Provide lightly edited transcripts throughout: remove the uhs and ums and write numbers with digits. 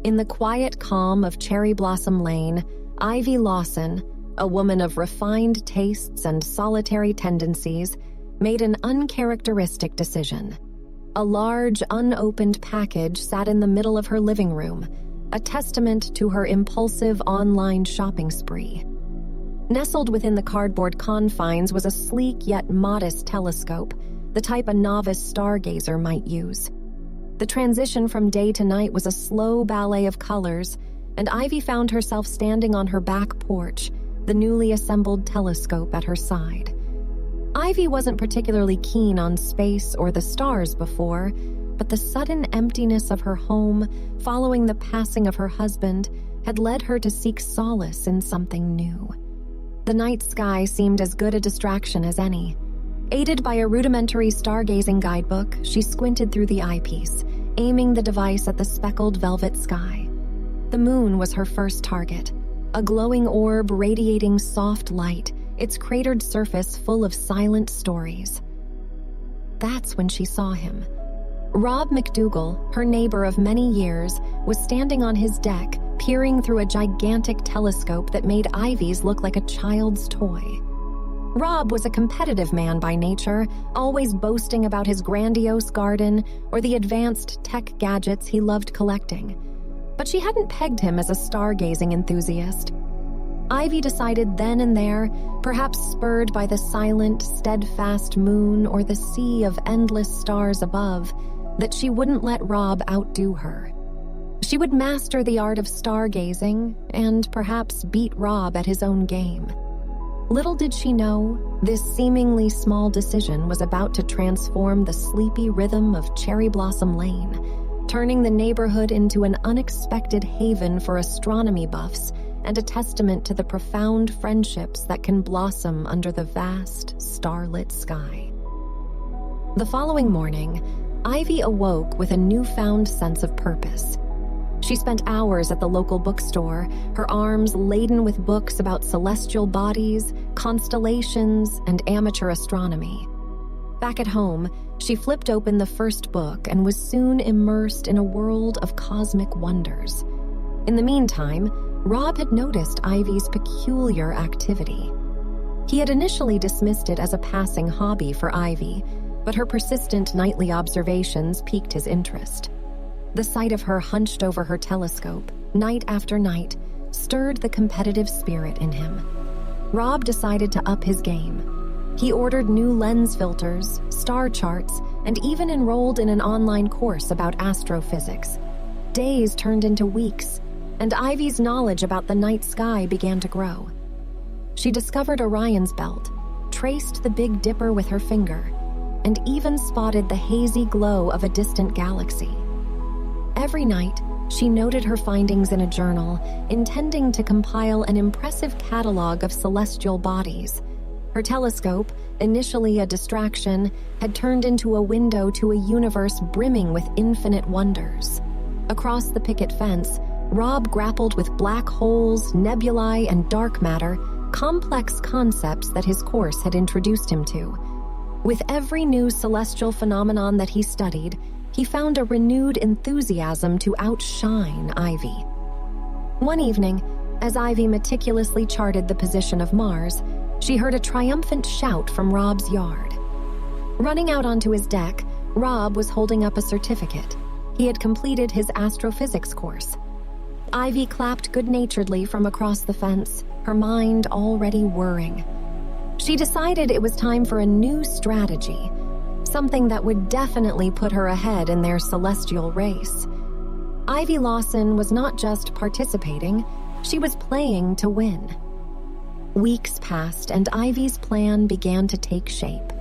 In the quiet calm of Cherry Blossom Lane, Ivy Lawson, a woman of refined tastes and solitary tendencies, made an uncharacteristic decision. A large, unopened package sat in the middle of her living room, a testament to her impulsive online shopping spree. Nestled within the cardboard confines was a sleek yet modest telescope, the type a novice stargazer might use. The transition from day to night was a slow ballet of colors, and Ivy found herself standing on her back porch, the newly assembled telescope at her side. Ivy wasn't particularly keen on space or the stars before, but the sudden emptiness of her home following the passing of her husband had led her to seek solace in something new. The night sky seemed as good a distraction as any. Aided by a rudimentary stargazing guidebook, she squinted through the eyepiece, aiming the device at the speckled velvet sky. The moon was her first target, a glowing orb radiating soft light, its cratered surface full of silent stories. That's when she saw him. Rob McDougal, her neighbor of many years, was standing on his deck, peering through a gigantic telescope that made Ivy's look like a child's toy. Rob was a competitive man by nature, always boasting about his grandiose garden or the advanced tech gadgets he loved collecting. But she hadn't pegged him as a stargazing enthusiast. Ivy decided then and there, perhaps spurred by the silent, steadfast moon or the sea of endless stars above, that she wouldn't let Rob outdo her. She would master the art of stargazing and perhaps beat Rob at his own game. Little did she know, this seemingly small decision was about to transform the sleepy rhythm of Cherry Blossom Lane, turning the neighborhood into an unexpected haven for astronomy buffs and a testament to the profound friendships that can blossom under the vast, starlit sky. The following morning, Ivy awoke with a newfound sense of purpose. She spent hours at the local bookstore, her arms laden with books about celestial bodies, constellations, and amateur astronomy. Back at home, she flipped open the first book and was soon immersed in a world of cosmic wonders. In the meantime, Rob had noticed Ivy's peculiar activity. He had initially dismissed it as a passing hobby for Ivy, but her persistent nightly observations piqued his interest. The sight of her hunched over her telescope, night after night, stirred the competitive spirit in him. Rob decided to up his game. He ordered new lens filters, star charts, and even enrolled in an online course about astrophysics. Days turned into weeks, and Ivy's knowledge about the night sky began to grow. She discovered Orion's belt, traced the Big Dipper with her finger, and even spotted the hazy glow of a distant galaxy. Every night, she noted her findings in a journal, intending to compile an impressive catalog of celestial bodies. Her telescope, initially a distraction, had turned into a window to a universe brimming with infinite wonders. Across the picket fence, Rob grappled with black holes, nebulae, and dark matter, complex concepts that his course had introduced him to. With every new celestial phenomenon that he studied, he found a renewed enthusiasm to outshine Ivy. One evening, as Ivy meticulously charted the position of Mars, she heard a triumphant shout from Rob's yard. Running out onto his deck, Rob was holding up a certificate. He had completed his astrophysics course. Ivy clapped good-naturedly from across the fence, her mind already whirring. She decided it was time for a new strategy, something that would definitely put her ahead in their celestial race. Ivy Lawson was not just participating, she was playing to win. Weeks passed, and Ivy's plan began to take shape.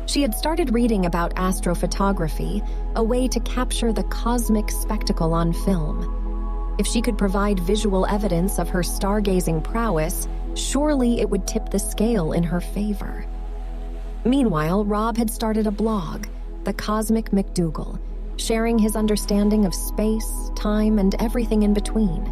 She had started reading about astrophotography, a way to capture the cosmic spectacle on film. If she could provide visual evidence of her stargazing prowess, surely it would tip the scale in her favor. Meanwhile, Rob had started a blog, The Cosmic McDougal, sharing his understanding of space, time, and everything in between.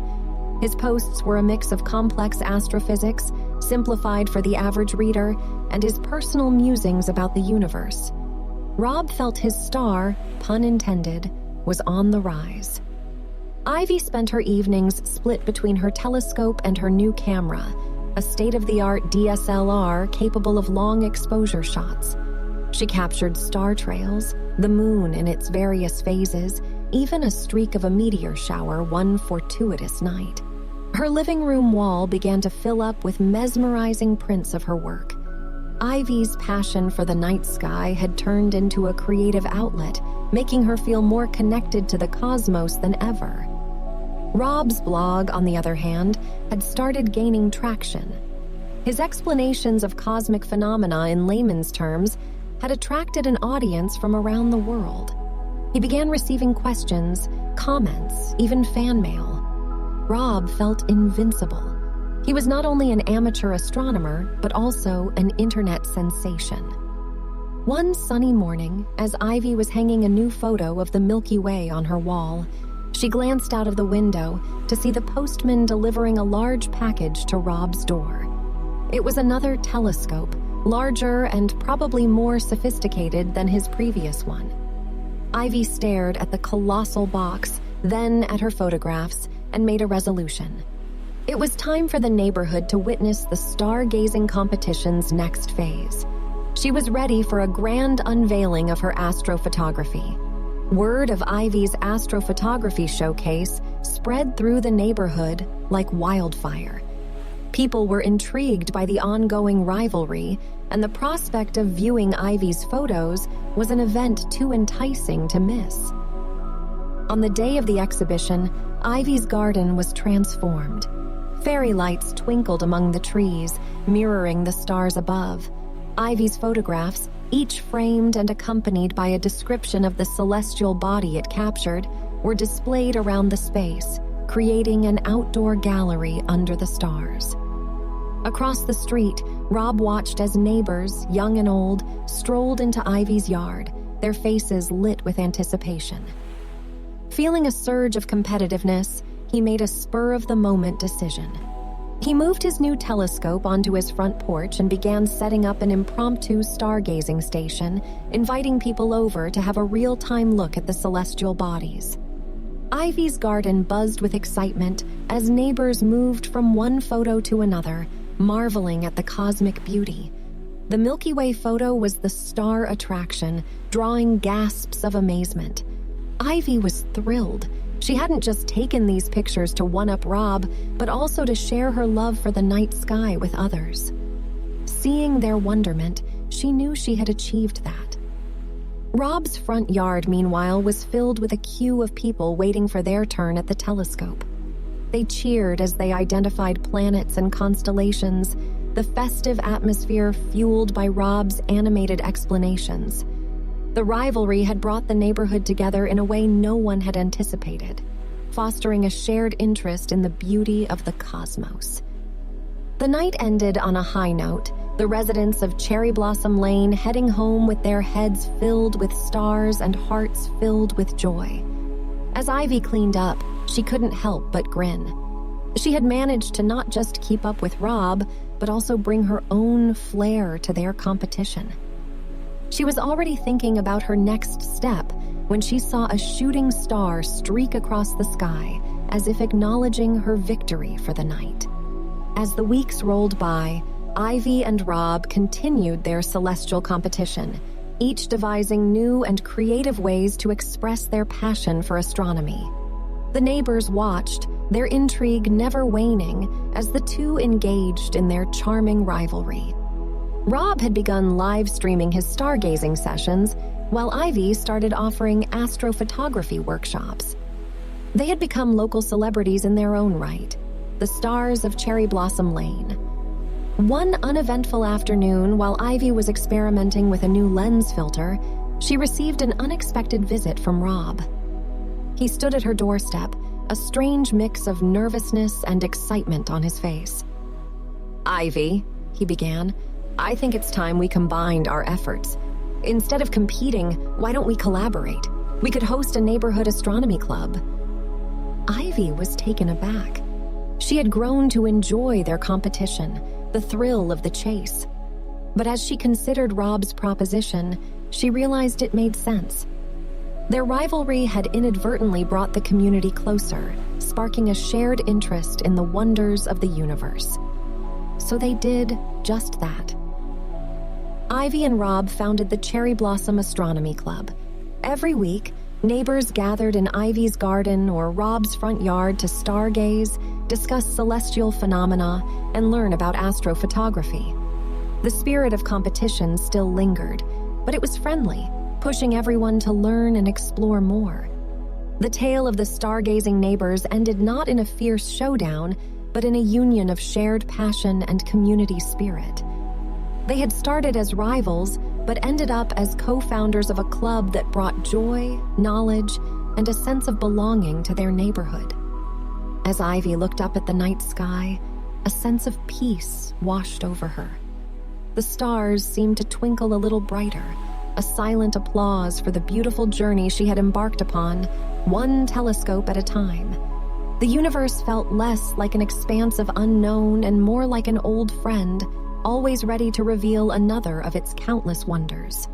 His posts were a mix of complex astrophysics, simplified for the average reader, and his personal musings about the universe. Rob felt his star, pun intended, was on the rise. Ivy spent her evenings split between her telescope and her new camera, a state-of-the-art DSLR capable of long exposure shots. She captured star trails, the moon in its various phases, even a streak of a meteor shower one fortuitous night. Her living room wall began to fill up with mesmerizing prints of her work. Ivy's passion for the night sky had turned into a creative outlet, making her feel more connected to the cosmos than ever. Rob's blog, on the other hand, had started gaining traction. His explanations of cosmic phenomena in layman's terms had attracted an audience from around the world. He began receiving questions, comments, even fan mail. Rob felt invincible. He was not only an amateur astronomer, but also an internet sensation. One sunny morning, as Ivy was hanging a new photo of the Milky Way on her wall, she glanced out of the window to see the postman delivering a large package to Rob's door. It was another telescope, larger and probably more sophisticated than his previous one. Ivy stared at the colossal box, then at her photographs, and made a resolution. It was time for the neighborhood to witness the stargazing competition's next phase. She was ready for a grand unveiling of her astrophotography. Word of Ivy's astrophotography showcase spread through the neighborhood like wildfire. People were intrigued by the ongoing rivalry, and the prospect of viewing Ivy's photos was an event too enticing to miss. On the day of the exhibition, Ivy's garden was transformed. Fairy lights twinkled among the trees, mirroring the stars above. Ivy's photographs, each framed and accompanied by a description of the celestial body it captured, were displayed around the space, creating an outdoor gallery under the stars. Across the street, Rob watched as neighbors, young and old, strolled into Ivy's yard, their faces lit with anticipation. Feeling a surge of competitiveness, he made a spur-of-the-moment decision. He moved his new telescope onto his front porch and began setting up an impromptu stargazing station, inviting people over to have a real-time look at the celestial bodies. Ivy's garden buzzed with excitement as neighbors moved from one photo to another, marveling at the cosmic beauty. The Milky Way photo was the star attraction, drawing gasps of amazement. Ivy was thrilled. She hadn't just taken these pictures to one-up Rob, but also to share her love for the night sky with others. Seeing their wonderment, she knew she had achieved that. Rob's front yard, meanwhile, was filled with a queue of people waiting for their turn at the telescope. They cheered as they identified planets and constellations, the festive atmosphere fueled by Rob's animated explanations. The rivalry had brought the neighborhood together in a way no one had anticipated, fostering a shared interest in the beauty of the cosmos. The night ended on a high note, the residents of Cherry Blossom Lane heading home with their heads filled with stars and hearts filled with joy. As Ivy cleaned up, she couldn't help but grin. She had managed to not just keep up with Rob, but also bring her own flair to their competition. She was already thinking about her next step when she saw a shooting star streak across the sky, as if acknowledging her victory for the night. As the weeks rolled by, Ivy and Rob continued their celestial competition, each devising new and creative ways to express their passion for astronomy. The neighbors watched, their intrigue never waning, as the two engaged in their charming rivalry. Rob had begun live streaming his stargazing sessions, while Ivy started offering astrophotography workshops. They had become local celebrities in their own right, the stars of Cherry Blossom Lane. One uneventful afternoon, while Ivy was experimenting with a new lens filter, she received an unexpected visit from Rob. He stood at her doorstep, a strange mix of nervousness and excitement on his face. "Ivy," he began, "I think it's time we combined our efforts. Instead of competing, why don't we collaborate? We could host a neighborhood astronomy club." Ivy was taken aback. She had grown to enjoy their competition, the thrill of the chase. But as she considered Rob's proposition, she realized it made sense. Their rivalry had inadvertently brought the community closer, sparking a shared interest in the wonders of the universe. So they did just that. Ivy and Rob founded the Cherry Blossom Astronomy Club. Every week, neighbors gathered in Ivy's garden or Rob's front yard to stargaze, discuss celestial phenomena, and learn about astrophotography. The spirit of competition still lingered, but it was friendly, pushing everyone to learn and explore more. The tale of the stargazing neighbors ended not in a fierce showdown, but in a union of shared passion and community spirit. They had started as rivals, but ended up as co-founders of a club that brought joy, knowledge, and a sense of belonging to their neighborhood. As Ivy looked up at the night sky, a sense of peace washed over her. The stars seemed to twinkle a little brighter, a silent applause for the beautiful journey she had embarked upon, one telescope at a time. The universe felt less like an expanse of unknown and more like an old friend, always ready to reveal another of its countless wonders.